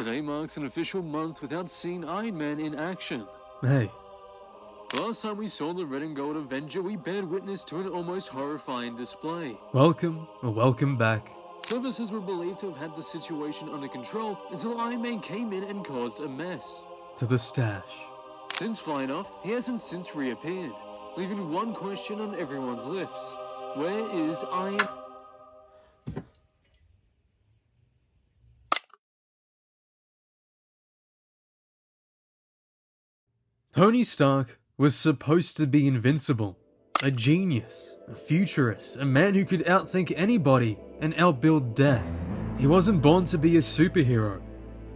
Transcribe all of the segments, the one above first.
Today marks an official month without seeing Iron Man in action. Hey. Last time we saw the red and gold Avenger, we bared witness to an almost horrifying display. Welcome back. Services were believed to have had the situation under control until Iron Man came in and caused a mess. To the stash. Since flying off, he hasn't since reappeared, leaving one question on everyone's lips. Where is Iron... Tony Stark was supposed to be invincible. A genius, a futurist, a man who could outthink anybody and outbuild death. He wasn't born to be a superhero.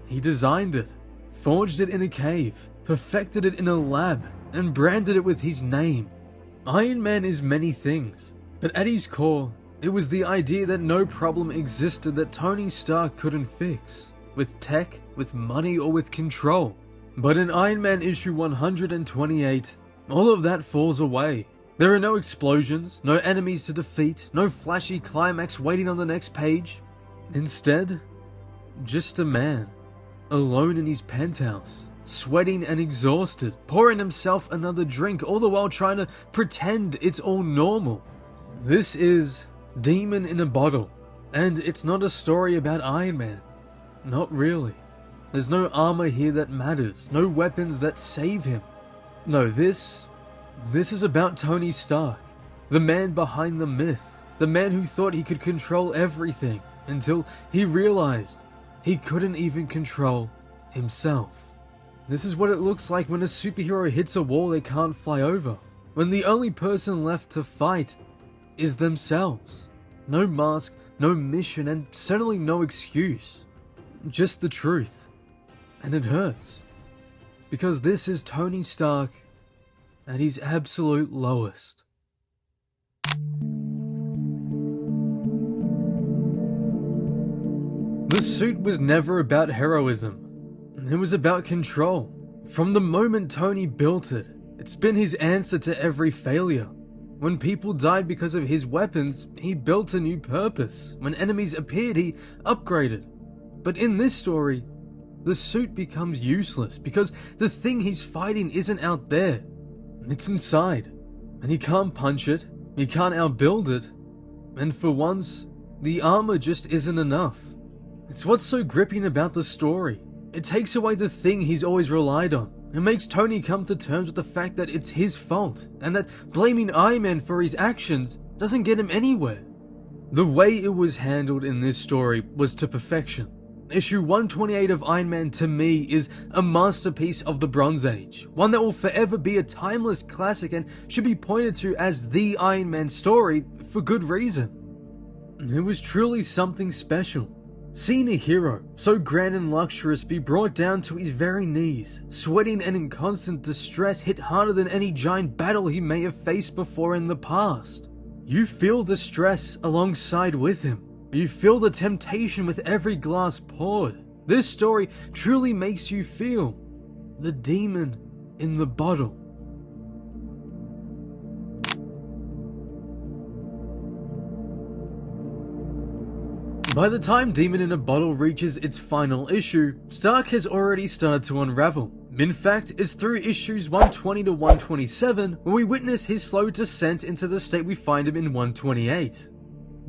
He designed it, forged it in a cave, perfected it in a lab, and branded it with his name. Iron Man is many things, but at his core, it was the idea that no problem existed that Tony Stark couldn't fix, with tech, with money, or with control. But in Iron Man issue 128, all of that falls away. There are no explosions, no enemies to defeat, no flashy climax waiting on the next page. Instead, just a man, alone in his penthouse, sweating and exhausted, pouring himself another drink, all the while trying to pretend it's all normal. This is Demon in a Bottle, and it's not a story about Iron Man. Not really. There's no armor here that matters, no weapons that save him. No, this is about Tony Stark, the man behind the myth, the man who thought he could control everything until he realized he couldn't even control himself. This is what it looks like when a superhero hits a wall they can't fly over, when the only person left to fight is themselves. No mask, no mission, and certainly no excuse. Just the truth. And it hurts. Because this is Tony Stark at his absolute lowest. The suit was never about heroism. It was about control. From the moment Tony built it, it's been his answer to every failure. When people died because of his weapons, he built a new purpose. When enemies appeared, he upgraded. But in this story, the suit becomes useless because the thing he's fighting isn't out there. It's inside. And he can't punch it, he can't outbuild it, and for once, the armor just isn't enough. It's what's so gripping about the story. It takes away the thing he's always relied on. It makes Tony come to terms with the fact that it's his fault, and that blaming Iron Man for his actions doesn't get him anywhere. The way it was handled in this story was to perfection. Issue 128 of Iron Man to me is a masterpiece of the Bronze Age, one that will forever be a timeless classic and should be pointed to as the Iron Man story for good reason. It was truly something special. Seeing a hero so grand and luxurious be brought down to his very knees, sweating and in constant distress, hit harder than any giant battle he may have faced before in the past. You feel the stress alongside with him. You feel the temptation with every glass poured. This story truly makes you feel the demon in the bottle. By the time Demon in a Bottle reaches its final issue, Stark has already started to unravel. In fact, it's through issues 120 to 127 when we witness his slow descent into the state we find him in 128.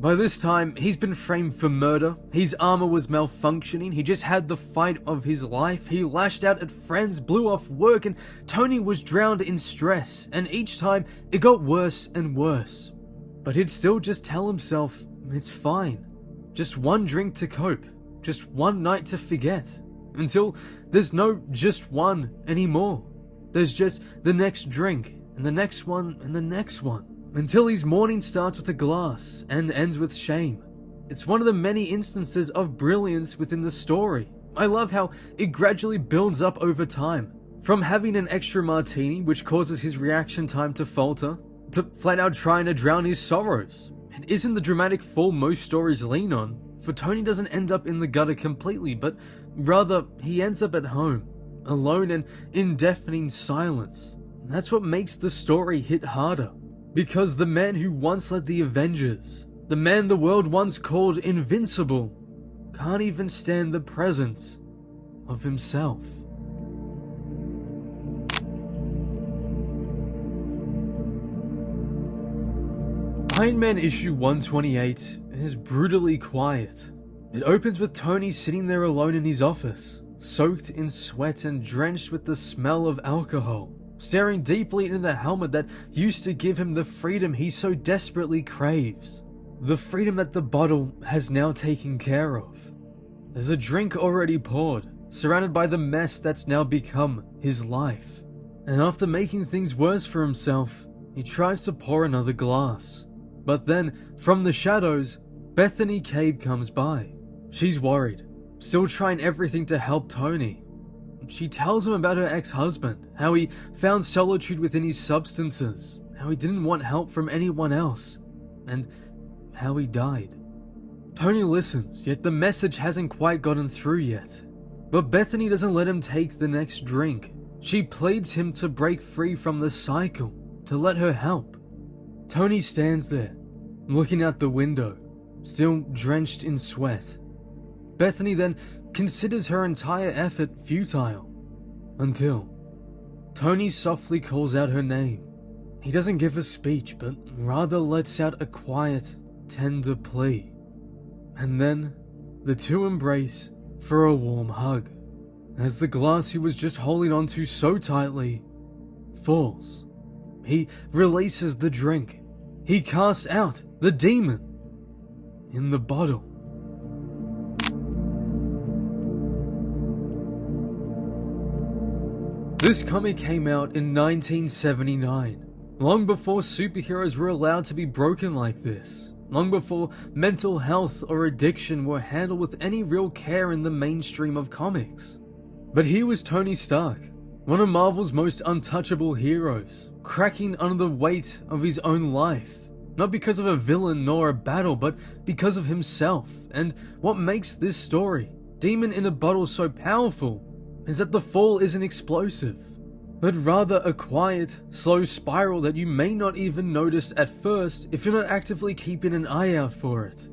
By this time, he's been framed for murder, his armor was malfunctioning, he just had the fight of his life, he lashed out at friends, blew off work, and Tony was drowned in stress, and each time it got worse and worse. But he'd still just tell himself, it's fine. Just one drink to cope, just one night to forget, until there's no just one anymore. There's just the next drink, and the next one, and the next one. Until his morning starts with a glass and ends with shame. It's one of the many instances of brilliance within the story. I love how it gradually builds up over time. From having an extra martini, which causes his reaction time to falter, to flat out trying to drown his sorrows. It isn't the dramatic fall most stories lean on, for Tony doesn't end up in the gutter completely, but rather he ends up at home, alone and in deafening silence. And that's what makes the story hit harder. Because the man who once led the Avengers, the man the world once called invincible, can't even stand the presence of himself. Iron Man issue 128 is brutally quiet. It opens with Tony sitting there alone in his office, soaked in sweat and drenched with the smell of alcohol, staring deeply into the helmet that used to give him the freedom he so desperately craves. The freedom that the bottle has now taken care of. There's a drink already poured, surrounded by the mess that's now become his life. And after making things worse for himself, he tries to pour another glass. But then, from the shadows, Bethany Cabe comes by. She's worried, still trying everything to help Tony. She tells him about her ex-husband, how he found solitude within his substances, how he didn't want help from anyone else, and how he died. Tony listens, yet the message hasn't quite gotten through yet. But Bethany doesn't let him take the next drink. She pleads him to break free from the cycle, to let her help. Tony stands there, looking out the window, still drenched in sweat. Bethany then considers her entire effort futile, until Tony softly calls out her name. He doesn't give a speech, but rather lets out a quiet, tender plea. And then, the two embrace for a warm hug, as the glass he was just holding onto so tightly falls. He releases the drink. He casts out the demon in the bottle. This comic came out in 1979, long before superheroes were allowed to be broken like this, long before mental health or addiction were handled with any real care in the mainstream of comics. But here was Tony Stark, one of Marvel's most untouchable heroes, cracking under the weight of his own life, not because of a villain nor a battle, but because of himself. And what makes this story, Demon in a Bottle, so powerful is that the fall isn't explosive, but rather a quiet, slow spiral that you may not even notice at first if you're not actively keeping an eye out for it.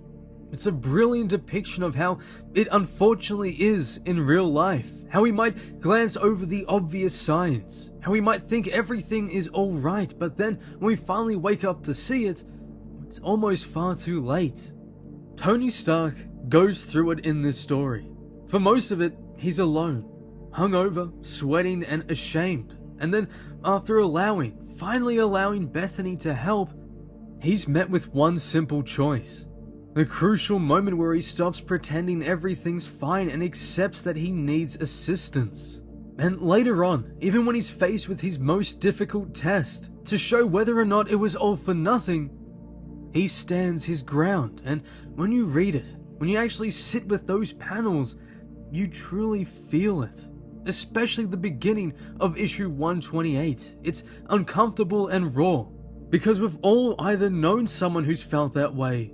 It's a brilliant depiction of how it unfortunately is in real life, how we might glance over the obvious signs, how we might think everything is alright, but then when we finally wake up to see it, it's almost far too late. Tony Stark goes through it in this story. For most of it, he's alone, hungover, sweating and ashamed, and then after finally allowing Bethany to help, he's met with one simple choice. The crucial moment where he stops pretending everything's fine and accepts that he needs assistance. And later on, even when he's faced with his most difficult test, to show whether or not it was all for nothing, he stands his ground. And when you read it, when you actually sit with those panels, you truly feel it. Especially the beginning of issue 128. It's uncomfortable and raw, because we've all either known someone who's felt that way,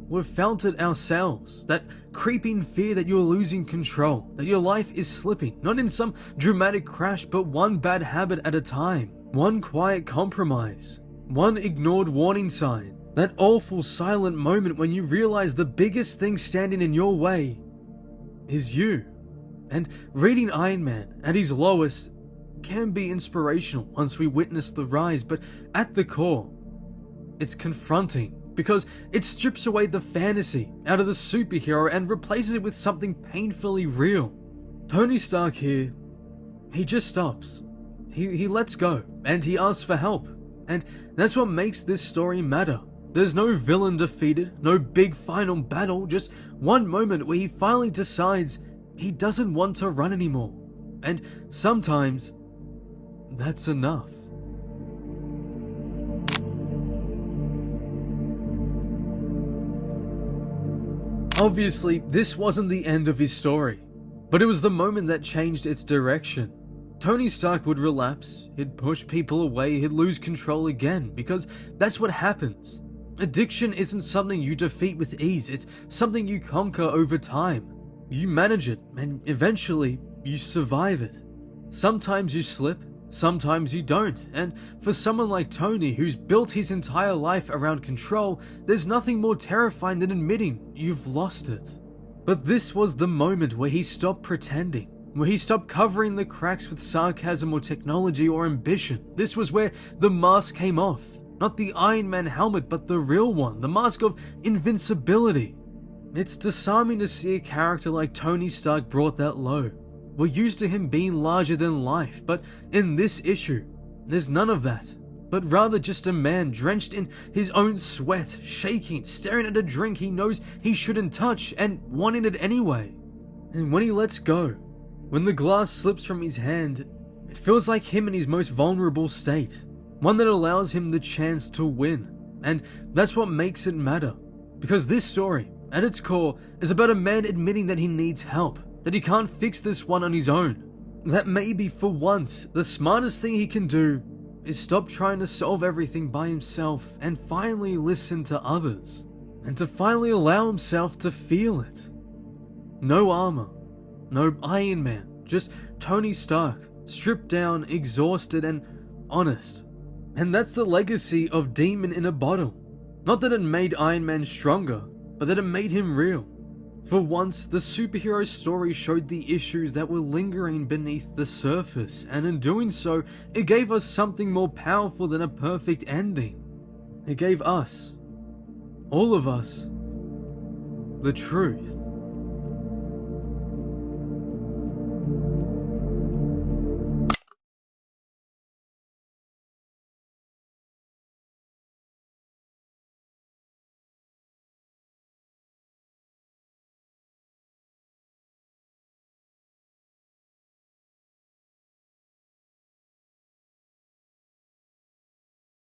we've felt it ourselves, that creeping fear that you're losing control, that your life is slipping, not in some dramatic crash, but one bad habit at a time, one quiet compromise, one ignored warning sign, that awful silent moment when you realize the biggest thing standing in your way is you. And reading Iron Man at his lowest can be inspirational once we witness the rise, but at the core, it's confronting, because it strips away the fantasy out of the superhero and replaces it with something painfully real. Tony Stark here, he just stops. He lets go, and he asks for help. And that's what makes this story matter. There's no villain defeated, no big final battle, just one moment where he finally decides he doesn't want to run anymore. And sometimes, that's enough. Obviously, this wasn't the end of his story, but it was the moment that changed its direction. Tony Stark would relapse, he'd push people away, he'd lose control again, because that's what happens. Addiction isn't something you defeat with ease, it's something you conquer over time. You manage it, and eventually, you survive it. Sometimes you slip, sometimes you don't, and for someone like Tony, who's built his entire life around control, there's nothing more terrifying than admitting you've lost it. But this was the moment where he stopped pretending, where he stopped covering the cracks with sarcasm or technology or ambition. This was where the mask came off. Not the Iron Man helmet, but the real one, the mask of invincibility. It's disarming to see a character like Tony Stark brought that low. We're used to him being larger than life, but in this issue, there's none of that, but rather just a man drenched in his own sweat, shaking, staring at a drink he knows he shouldn't touch, and wanting it anyway. And when he lets go, when the glass slips from his hand, it feels like him in his most vulnerable state, one that allows him the chance to win. And that's what makes it matter, because this story, at its core, is about a man admitting that he needs help, that he can't fix this one on his own. That maybe for once, the smartest thing he can do is stop trying to solve everything by himself and finally listen to others, and to finally allow himself to feel it. No armor, no Iron Man, just Tony Stark, stripped down, exhausted, and honest. And that's the legacy of Demon in a Bottle. Not that it made Iron Man stronger, but that it made him real. For once, the superhero story showed the issues that were lingering beneath the surface, and in doing so, it gave us something more powerful than a perfect ending. It gave us, all of us, the truth.